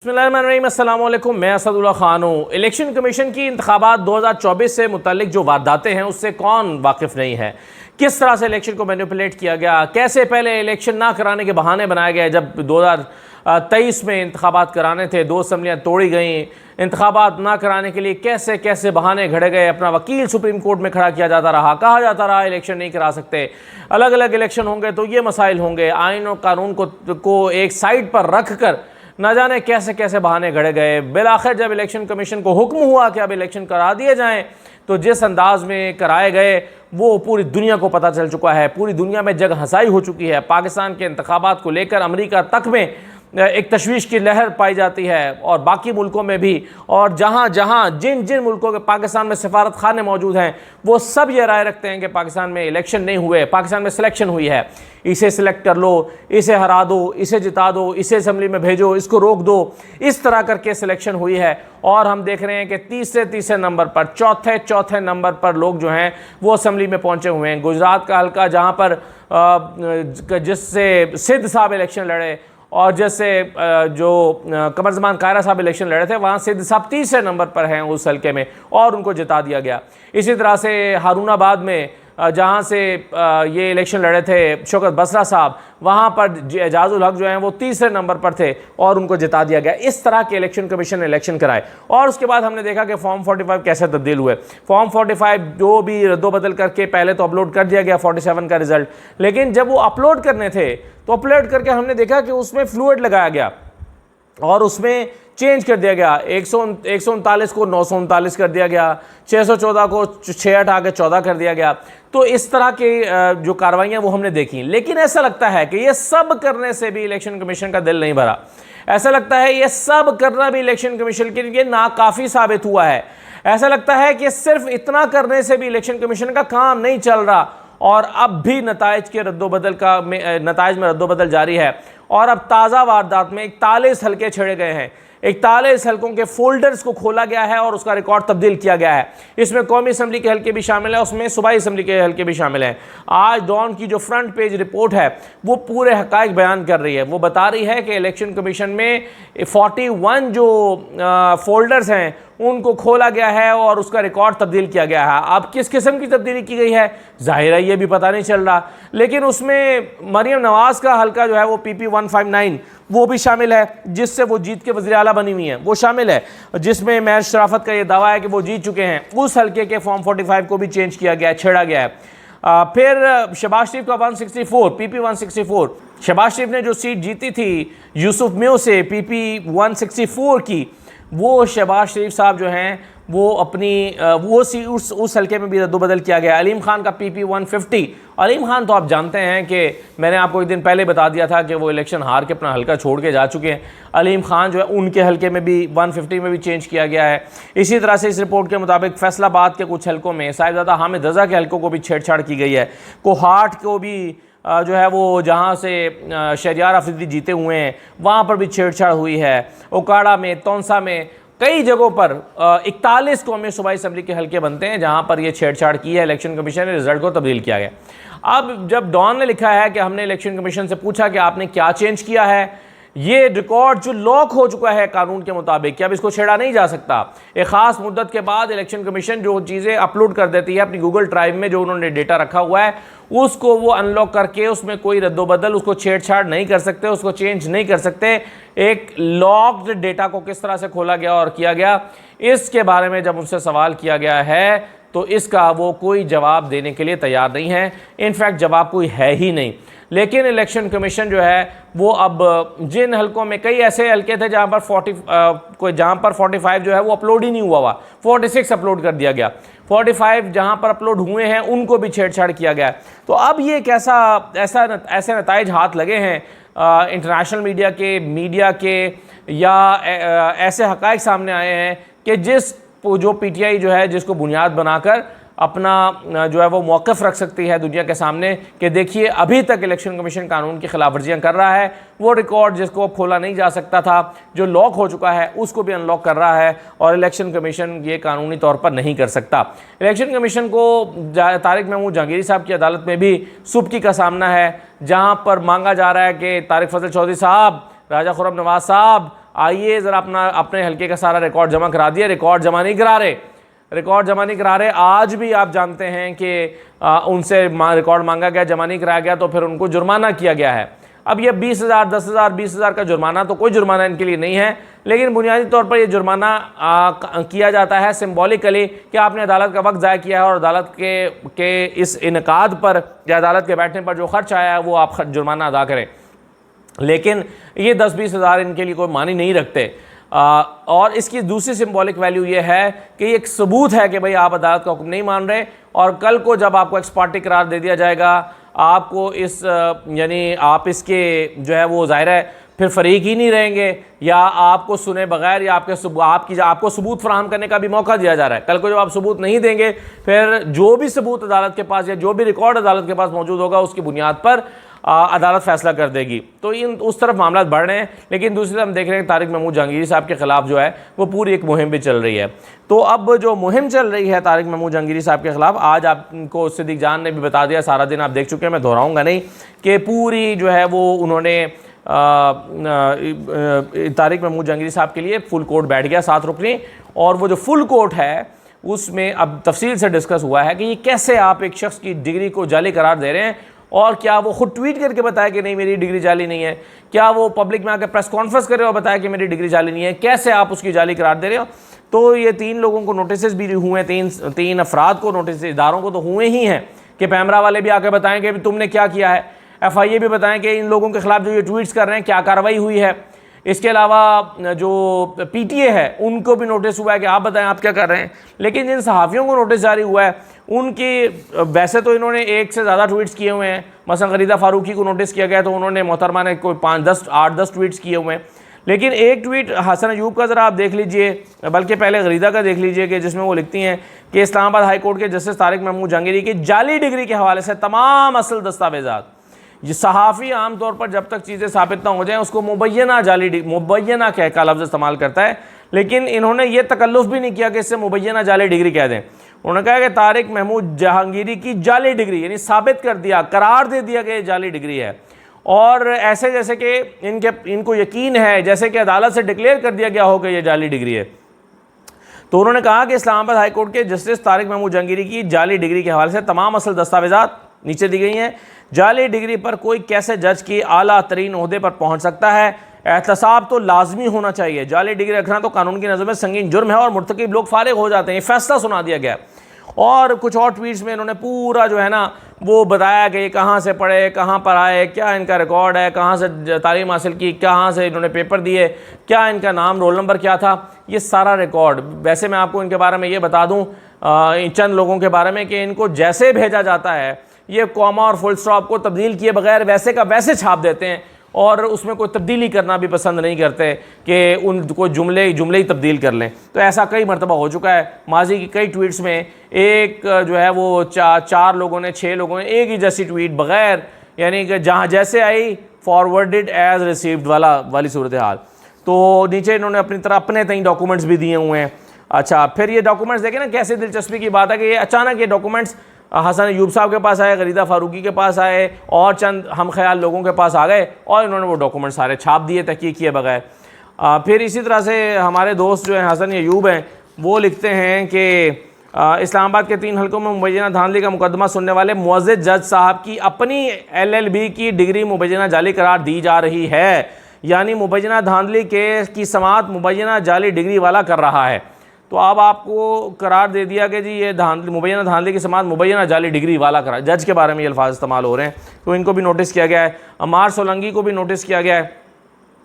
अस्सलामुअलैकुम, मैं असदुल्ला खान हूँ। इलेक्शन कमीशन की इंतखाबात 2024 से मुतल्लिक जो वारदातें हैं उससे कौन वाकिफ़ नहीं है। किस तरह से इलेक्शन को मैनिपुलेट किया गया, कैसे पहले इलेक्शन ना कराने के बहाने बनाए गए। जब 2023 में इंतखाबात कराने थे, 2 असम्बलियाँ तोड़ी गई, इंतखाबात ना कराने के लिए कैसे कैसे बहाने घड़े गए। अपना वकील सुप्रीम कोर्ट में खड़ा किया जाता रहा, कहा जाता रहा इलेक्शन नहीं करा सकते, अलग अलग इलेक्शन होंगे तो ये मसाइल होंगे। आइन और कानून को एक साइड पर रख कर न जाने कैसे कैसे बहाने घड़े गए। बिलाखिर जब इलेक्शन कमीशन को हुक्म हुआ कि अब इलेक्शन करा दिए जाएं, तो जिस अंदाज में कराए गए वो पूरी दुनिया को पता चल चुका है। पूरी दुनिया में जग हंसाई हो चुकी है। पाकिस्तान के इंतखाबात को लेकर अमेरिका तक में एक तशवीश की लहर पाई जाती है, और बाकी मुल्कों में भी। और जहाँ जहाँ जिन जिन मुल्कों के पाकिस्तान में सफारत खाने मौजूद हैं, वो सब ये राय रखते हैं कि पाकिस्तान में इलेक्शन नहीं हुए, पाकिस्तान में सिलेक्शन हुई है। इसे सिलेक्ट कर लो, इसे हरा दो, इसे जिता दो, इसे असम्बली में भेजो, इसको रोक दो, इस तरह करके सिलेक्शन हुई है। और हम देख रहे हैं कि तीसरे नंबर पर, चौथे नंबर पर लोग जो हैं वो असम्बली में पहुँचे हुए हैं। गुजरात का हल्का जहाँ पर जिससे सिद्ध साहब इलेक्शन लड़े और जैसे जो कमर ज़मान कायरा साहब इलेक्शन लड़े थे, वहाँ सिद्ध साहब तीसरे नंबर पर हैं उस हल्के में, और उनको जिता दिया गया। इसी तरह से हारूनाबाद में जहाँ से ये इलेक्शन लड़े थे शौकत बसरा साहब, वहाँ पर एजाजुल हक जो हैं वो तीसरे नंबर पर थे और उनको जिता दिया गया। इस तरह के इलेक्शन कमीशन ने इलेक्शन कराए। और उसके बाद हमने देखा कि फॉर्म 45 कैसे तब्दील हुए। फॉर्म 45 जो भी रद्दोबदल करके पहले तो अपलोड कर दिया गया 47 का रिजल्ट, लेकिन जब वो अपलोड करने थे तो अपलोड करके हमने देखा कि उसमें फ्लूइड लगाया गया और उसमें चेंज कर दिया गया। 139 को 939 कर दिया गया, 614 को 6 हटा के 14 कर दिया गया। तो इस तरह की जो कार्रवाइयाँ वो हमने देखी। लेकिन ऐसा लगता है कि ये सब करने से भी इलेक्शन कमीशन का दिल नहीं भरा। ऐसा लगता है ये सब करना भी इलेक्शन कमीशन के लिए नाकाफ़ी साबित हुआ है। ऐसा लगता है कि सिर्फ इतना करने से भी इलेक्शन कमीशन का काम नहीं चल रहा, और अब भी नताइज में रद्दोबदल जारी है। और अब ताज़ा वारदात में 41 हल्के छेड़े गए हैं। 41 हल्कों के फोल्डर्स को खोला गया है और उसका रिकॉर्ड तब्दील किया गया है। इसमें कौमी असम्बली के हल्के भी शामिल है, उसमें सूबाई असम्बली के हल्के भी शामिल हैं। आज डॉन की जो फ्रंट पेज रिपोर्ट है वो पूरे हकाइक बयान कर रही है। वो बता रही है कि इलेक्शन कमीशन में 41 जो फोल्डर्स हैं उनको खोला गया है और उसका रिकॉर्ड तब्दील किया गया है। अब किस किस्म की तब्दीली की गई है जाहिर है ये भी पता नहीं चल रहा, लेकिन उसमें मरियम नवाज़ का हल्का जो है वो PP 159 वो भी शामिल है, जिससे वो जीत के वज़ीर आला बनी हुई हैं, वो शामिल है, जिसमें महर शराफत का ये दावा है कि वो जीत चुके हैं। उस हल्के के फॉर्म 45 को भी चेंज किया गया है, छेड़ा गया है। फिर शहबाज शरीफ का 164 PP 164, शहबाज शरीफ ने जो सीट जीती थी यूसुफ म्यो से PP 164 की, वो शहबाज शरीफ साहब जो हैं वो अपनी वो सीट उस हल्के में भी रद्दोबदल किया गया। अलीम खान का PP 150, अलीम खान तो आप जानते हैं कि मैंने आपको एक दिन पहले बता दिया था कि वो इलेक्शन हार के अपना हल्का छोड़ के जा चुके हैं। अलीम खान जो है उनके हल्के में भी 150 में भी चेंज किया गया है। इसी तरह से इस रिपोर्ट के मुताबिक फैसलाबाद के कुछ हल्कों में साहिबजादा हामिद रज़ा के हल्कों को भी छेड़छाड़ की गई है। कोहाट को भी जो है वो जहाँ से शहरियार अफरीदी जीते हुए हैं वहाँ पर भी छेड़छाड़ हुई है। ओकाड़ा में, तौंसा में, कई जगहों पर 41 कौमी सूबाई असम्बली के हल्के बनते हैं जहाँ पर ये छेड़छाड़ की है। इलेक्शन कमीशन ने रिजल्ट को तब्दील किया गया। अब जब डॉन ने लिखा है कि हमने इलेक्शन कमीशन से पूछा कि आपने क्या चेंज किया है, ये रिकॉर्ड जो लॉक हो चुका है कानून के मुताबिक कि अब इसको छेड़ा नहीं जा सकता। एक ख़ास मुद्दत के बाद इलेक्शन कमीशन जो चीज़ें अपलोड कर देती है अपनी गूगल ड्राइव में, जो उन्होंने डेटा रखा हुआ है उसको वो अनलॉक करके उसमें कोई रद्दोबदल, उसको छेड़छाड़ नहीं कर सकते, उसको चेंज नहीं कर सकते। एक लॉक्ड डेटा को किस तरह से खोला गया और किया गया, इसके बारे में जब उनसे सवाल किया गया है तो इसका वो कोई जवाब देने के लिए तैयार नहीं है। इनफैक्ट जवाब कोई है ही नहीं। लेकिन इलेक्शन कमीशन जो है वो अब जिन हल्कों में, कई ऐसे हल्के थे जहाँ पर 45 जो है वो अपलोड ही नहीं हुआ 46 अपलोड कर दिया गया। 45 जहाँ पर अपलोड हुए हैं उनको भी छेड़छाड़ किया गया। तो अब ये ऐसे नताइज हाथ लगे हैं इंटरनेशनल मीडिया के या ऐसे हक़ाइक़ सामने आए हैं कि जो PTI जो है जिसको बुनियाद बनाकर अपना जो है वो मौक़िफ़ रख सकती है दुनिया के सामने कि देखिए अभी तक इलेक्शन कमीशन कानून की खिलाफ वर्जियाँ कर रहा है। वो रिकॉर्ड जिसको खोला नहीं जा सकता था, जो लॉक हो चुका है, उसको भी अनलॉक कर रहा है, और इलेक्शन कमीशन ये कानूनी तौर पर नहीं कर सकता। इलेक्शन कमीशन को तारिक महमूद जहांगीरी साहब की अदालत में भी सुबकी का सामना है, जहाँ पर मांगा जा रहा है कि तारिक फजल चौधरी साहब, राजा खुर्रम नवाज साहब, आइए ज़रा अपने हल्के का सारा रिकॉर्ड जमा करा दिया, रिकॉर्ड जमा नहीं करा रहे। आज भी आप जानते हैं कि उनसे रिकॉर्ड मांगा गया, जमा नहीं कराया गया, तो फिर उनको जुर्माना किया गया है। अब ये 20,000, 10,000, 20,000 का जुर्माना तो कोई जुर्माना इनके लिए नहीं है, लेकिन बुनियादी तौर पर ये जुर्माना किया जाता है सिंबॉलिकली कि आपने अदालत का वक्त ज़ाया किया है और अदालत के इस इनकाद पर या अदालत के बैठने पर जो खर्च आया है वो आप जुर्माना अदा करें। लेकिन ये 10-20 हज़ार इनके लिए कोई मानी नहीं रखते। और इसकी दूसरी सिंबॉलिक वैल्यू ये है कि एक सबूत है कि भाई आप अदालत का हुक्म नहीं मान रहे, और कल को जब आपको एक्स पार्टी करार दे दिया जाएगा, आपको यानी आप इसके जो है वो ज़ाहिर है फिर फरीक ही नहीं रहेंगे, या आपको सुने बगैर या आपको सबूत फराहम करने का भी मौका दिया जा रहा है। कल को जब आप सबूत नहीं देंगे, फिर जो भी सबूत अदालत के पास या जो भी रिकॉर्ड अदालत के पास मौजूद होगा उसकी बुनियाद पर अदालत फैसला कर देगी। तो उस तरफ मामला बढ़ रहे हैं। लेकिन दूसरी तरफ हम देख रहे हैं तारिक महमूद जहांगीरी साहब के खिलाफ जो है वो पूरी एक मुहिम भी चल रही है। तो अब जो मुहिम चल रही है तारिक महमूद जहांगीरी साहब के खिलाफ, आज आपको सिद्दीक जान ने भी बता दिया, सारा दिन आप देख चुके हैं, मैं दोहराऊंगा नहीं, कि पूरी जो है वो उन्होंने तारिक महमूद जहांगीरी साहब के लिए फुल कोर्ट बैठ गया 7 रुकनी, और वो जो फुल कोर्ट है उसमें अब तफसील से डिस्कस हुआ है कि ये कैसे आप एक शख्स की डिग्री को जाली करार दे रहे हैं, और क्या वो खुद ट्वीट करके बताया कि नहीं मेरी डिग्री जाली नहीं है, क्या वो पब्लिक में आकर प्रेस कॉन्फ्रेंस करे और बताया कि मेरी डिग्री जाली नहीं है, कैसे आप उसकी जाली करार दे रहे हो। तो ये 3 लोगों को नोटिस भी हुए हैं, 3 अफराद को नोटिस, इदारों को तो हुए ही हैं, कि पैमरा वाले भी आकर बताएं कि तुमने क्या किया है, FIA भी बताएं कि इन लोगों के खिलाफ जो ये ट्वीट्स कर रहे हैं क्या कार्रवाई हुई है। इसके अलावा जो PTA है उनको भी नोटिस हुआ है कि आप बताएं आप क्या कर रहे हैं। लेकिन जिन सहाफ़ियों को नोटिस जारी हुआ है उनकी, वैसे तो इन्होंने 1 से ज़्यादा ट्वीट्स किए हुए हैं, मसलन गरीदा फारूकी को नोटिस किया गया तो उन्होंने मोहतरमा ने कोई 8-10 ट्वीट्स किए हुए हैं। लेकिन एक ट्वीट हसन अयूब का ज़रा आप देख लीजिए, बल्कि पहले गरीदा का देख लीजिए, कि जिसमें वो लिखती हैं कि इस्लामाबाद हाई कोर्ट के जस्टिस तारिक महमूद जहांगीरी की जाली डिग्री के हवाले से तमाम असल दस्तावेज़ात, ये सहाफ़ी आमतौर पर जब तक चीज़ें साबित ना हो जाएं उसको मुबैना मुबैना कह का लफ्ज़ इस्तेमाल करता है, लेकिन इन्होंने ये तकल्लुफ़ भी नहीं किया कि इससे मुबैना जाली डिग्री कह दें। उन्होंने कहा कि तारिक महमूद जहांगीरी की जाली डिग्री, यानी साबित कर दिया, करार दे दिया कि ये जाली डिग्री है, और ऐसे जैसे कि इनको यकीन है जैसे कि अदालत से डिक्लेयर कर दिया गया हो कि ये जाली डिग्री है। तो उन्होंने कहा कि इस्लामाबाद हाई कोर्ट के जस्टिस तारिक महमूद जहांगीरी की जाली डिग्री के हवाले से तमाम असल दस्तावेज़ात नीचे दी गई हैं। जाली डिग्री पर कोई कैसे जज की आला तरीन ओहदे पर पहुंच सकता है, एहतसाब तो लाजमी होना चाहिए, जाली डिग्री रखना तो कानून की नज़र में संगीन जुर्म है और मुर्तकिब लोग फारिग हो जाते हैं, फैसला सुना दिया गया। और कुछ और ट्वीट्स में इन्होंने पूरा जो है ना वो बताया कि ये कहाँ से पढ़े, कहाँ पर आए, क्या इनका रिकॉर्ड है, कहाँ से तालीम हासिल की, कहाँ से इन्होंने पेपर दिए, क्या इनका नाम, रोल नंबर क्या था, ये सारा रिकॉर्ड। वैसे मैं आपको इनके बारे में ये बता दूँ, चंद लोगों के बारे में, कि इनको जैसे भेजा जाता है ये कॉमा और फुल स्टॉप को तब्दील किए बगैर वैसे का वैसे छाप देते हैं, और उसमें कोई तब्दीली करना भी पसंद नहीं करते कि उनको जुमले ही तब्दील कर लें। तो ऐसा कई मरतबा हो चुका है। माजी की कई ट्वीट्स में एक जो है वो 4 लोगों ने, 6 लोगों ने एक ही जैसी ट्वीट बगैर, यानी कि जहाँ जैसे आई फॉरवर्डेड एज रिसीव्ड वाली सूरत हाल। तो नीचे इन्होंने अपनी तरह अपने तई डॉक्यूमेंट्स भी दिए हुए हैं। अच्छा, फिर ये डॉक्यूमेंट्स देखें ना, कैसे दिलचस्पी की बात है कि ये अचानक ये डॉक्यूमेंट्स हसन अयूब साहब के पास आए, गरीदा फारूकी के पास आए, और चंद हम ख्याल लोगों के पास आ गए, और इन्होंने वो डॉक्यूमेंट सारे छाप दिए तहकीक किए बगैर। फिर इसी तरह से हमारे दोस्त जो हैं हसन अयूब हैं, वो लिखते हैं कि इस्लामाबाद के 3 हल्कों में मुबैना धांधली का मुकदमा सुनने वाले मुअज़्ज़िज़ जज साहब की अपनी LLB की डिग्री मुबैना जाली करार दी जा रही है, यानी मुबैना धांधली केस की समाअत मुबैना जाली डिग्री वाला कर रहा है। तो अब आपको करार दे दिया कि जी ये मुबैना धांधली की समाअत मुबैना जाली डिग्री वाला करार, जज के बारे में ये अल्फाज इस्तेमाल हो रहे हैं। तो इनको भी नोटिस किया गया है। अमार सोलंगी को भी नोटिस किया गया है।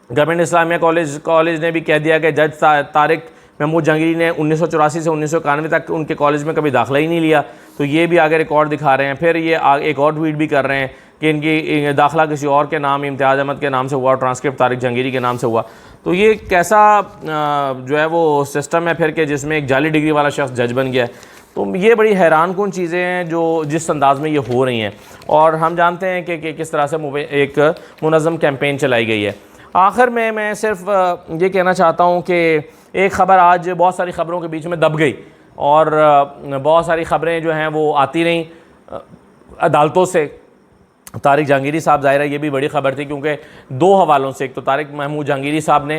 गवर्नमेंट इस्लामिया कॉलेज ने भी कह दिया कि जज तारिक महमूद जहांगीरी ने 1984 से 1991 तक उनके कॉलेज में कभी दाखिला ही नहीं लिया। तो ये भी आगे रिकॉर्ड दिखा रहे हैं। फिर ये एक और ट्वीट भी कर रहे हैं कि इनकी दाखिला किसी और के नाम, इम्तियाज़ अहमद के नाम से हुआ, ट्रांसक्रिप्ट तारिक जहांगीरी के नाम से हुआ। तो ये कैसा जो है वो सिस्टम है फिर, के जिसमें एक जाली डिग्री वाला शख्स जज बन गया है। तो ये बड़ी हैरान कुन चीज़ें हैं जो जिस अंदाज़ में ये हो रही हैं, और हम जानते हैं कि किस तरह से एक मुनज़्ज़म कैंपेन चलाई गई है। आखिर में मैं सिर्फ ये कहना चाहता हूँ कि एक ख़बर आज बहुत सारी ख़बरों के बीच में दब गई, और बहुत सारी ख़बरें जो हैं वो आती रहीं अदालतों से। तारिक जहांगीरी साहब, ज़ाहिर है ये भी बड़ी ख़बर थी, क्योंकि 2 हवालों से, एक तो तारिक महमूद जहांगीरी साहब ने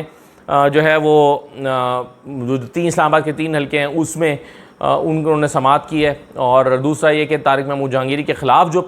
जो है वो जो तीन इस्लामाबाद के 3 हल्के हैं उसमें उन्होंने समाअत की है। और दूसरा ये कि तारिक महमूद जहांगीरी के ख़िलाफ़ जो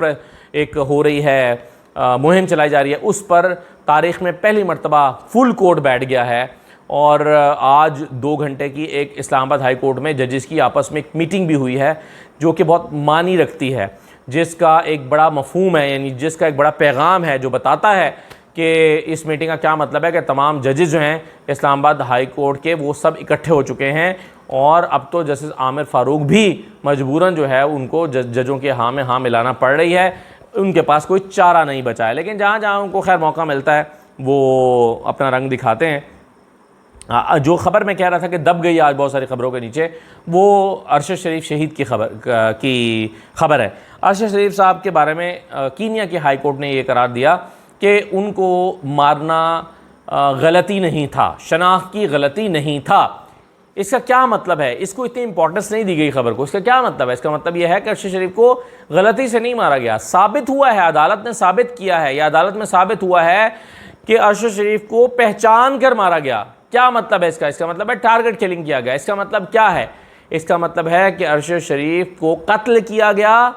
एक हो रही है मुहिम चलाई जा रही है, उस पर तारीख़ में पहली मरतबा फुल कोर्ट बैठ गया है। और आज 2 घंटे की एक इस्लामाबाद हाई कोर्ट में जजेस की आपस में एक मीटिंग भी हुई है, जो कि बहुत मानी रखती है, जिसका एक बड़ा मफहूम है, यानी जिसका एक बड़ा पैगाम है, जो बताता है कि इस मीटिंग का क्या मतलब है कि तमाम जजेस जो हैं इस्लामाबाद हाई कोर्ट के, वो सब इकट्ठे हो चुके हैं। और अब तो जस्टिस आमिर फ़ारूक भी मजबूरन जो है उनको जजों के हाँ में हाँ मिलाना पड़ रही है, उनके पास कोई चारा नहीं बचा है। लेकिन जहाँ जहाँ उनको खैर मौका मिलता है वो अपना रंग दिखाते हैं। जो ख़बर मैं कह रहा था कि दब गई आज बहुत सारी ख़बरों के नीचे, वो अरशद शरीफ शहीद की खबर है। अरशद शरीफ साहब के बारे में कीनिया के हाई कोर्ट ने ये करार दिया कि उनको मारना गलती नहीं था, शनाख्त की गलती नहीं था। इसका क्या मतलब है? इसको इतनी इंपॉर्टेंस नहीं दी गई खबर को। इसका क्या मतलब है? इसका मतलब यह है कि अरशद शरीफ को गलती से नहीं मारा गया। साबित हुआ है, अदालत ने साबित किया है, या अदालत में साबित हुआ है कि अरशद शरीफ को पहचान कर मारा गया। क्या मतलब है इसका? इसका मतलब है टारगेट किलिंग किया गया। इसका मतलब क्या है? इसका मतलब है कि अरशद शरीफ को कत्ल किया गया,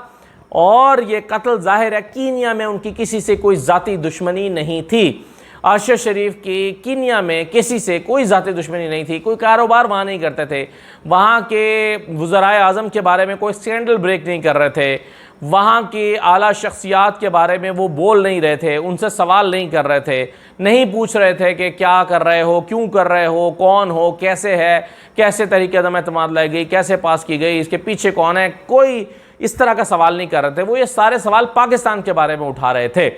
और ये कत्ल जाहिर है कीनिया में उनकी किसी से कोई ज़ाती दुश्मनी नहीं थी। अरशद शरीफ की कीनिया में किसी से कोई ज़ाती दुश्मनी नहीं थी, कोई कारोबार वहाँ नहीं करते थे, वहाँ के वज़राए आज़म के बारे में कोई स्कैंडल ब्रेक नहीं कर रहे थे, वहाँ की आला शख्सियात के बारे में वो बोल नहीं रहे थे, उनसे सवाल नहीं कर रहे थे, नहीं पूछ रहे थे कि क्या कर रहे हो, क्यों कर रहे हो, कौन हो, कैसे है, कैसे तरीके अदम एतमाद लाई गई, कैसे पास की गई, इसके पीछे कौन है, कोई इस तरह का सवाल नहीं कर रहे थे। वो ये सारे सवाल पाकिस्तान के बारे में उठा रहे थे।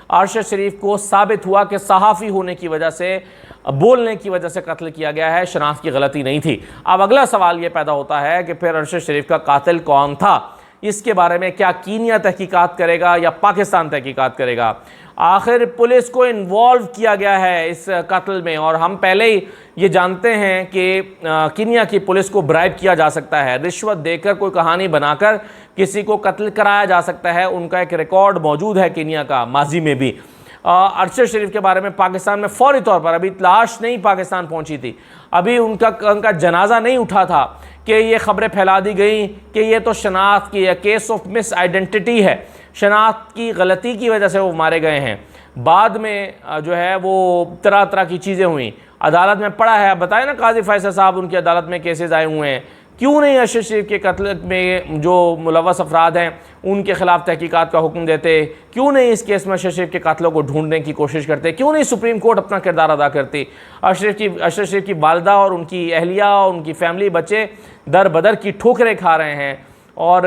अरशद शरीफ को साबित हुआ कि सहाफ़ी होने की वजह से, बोलने की वजह से कत्ल किया गया है, शनाख्त की गलती नहीं थी। अब अगला सवाल ये पैदा होता है कि फिर अरशद शरीफ का कातिल कौन था? इसके बारे में क्या कीनिया तहकीकात करेगा या पाकिस्तान तहकीकात करेगा? आखिर पुलिस को इन्वॉल्व किया गया है इस कत्ल में, और हम पहले ही ये जानते हैं कि कीनिया की पुलिस को ब्राइब किया जा सकता है, रिश्वत देकर कोई कहानी बनाकर किसी को कत्ल कराया जा सकता है। उनका एक रिकॉर्ड मौजूद है कीनिया का, माजी में भी। अरशद शरीफ के बारे में पाकिस्तान में फौरी तौर पर, अभी लाश नहीं पाकिस्तान पहुंची थी, अभी उनका जनाजा नहीं उठा था कि ये खबरें फैला दी गई कि ये तो शनाख्त की है, केस ऑफ मिस आइडेंटिटी है, शनाख्त की गलती की वजह से वो मारे गए हैं। बाद में जो है वो तरह तरह की चीज़ें हुई, अदालत में पड़ा है। बताए ना काजी फैसल साहब, उनकी अदालत में केसेस आए हुए हैं। क्यों नहीं अरशद शरीफ के कत्ल में जो मुलव्वस अफराद हैं उनके खिलाफ तहकीकात का हुक्म देते? क्यों नहीं इस केस में अरशद शरीफ के कातलों को ढूंढने की कोशिश करते? क्यों नहीं सुप्रीम कोर्ट अपना किरदार अदा करती? अरशद शरीफ की वालदा और उनकी अहलिया और उनकी फैमिली, बच्चे दर बदर की ठोकरें खा रहे हैं और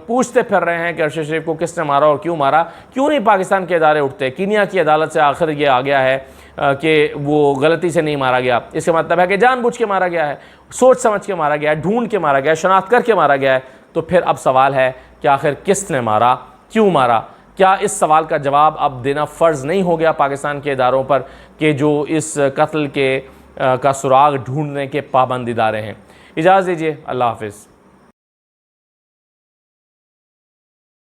पूछते फिर रहे हैं कि अरशद शरीफ को किसने मारा और क्यों मारा। क्यों नहीं पाकिस्तान के इदारे उठते? कीनिया की अदालत से आखिर ये आ गया है कि वो गलती से नहीं मारा गया। इसका मतलब है कि जानबूझ के मारा गया है, सोच समझ के मारा गया है, ढूंढ के मारा गया है, शनाख्त करके मारा गया है। तो फिर अब सवाल है कि आखिर किसने मारा, क्यों मारा? क्या इस सवाल का जवाब अब देना फ़र्ज़ नहीं हो गया पाकिस्तान के इदारों पर कि जो इस कत्ल के का सुराग ढूंढने के पाबंद इदारे हैं? इजाज़त दीजिए, अल्लाह हाफ़िज़।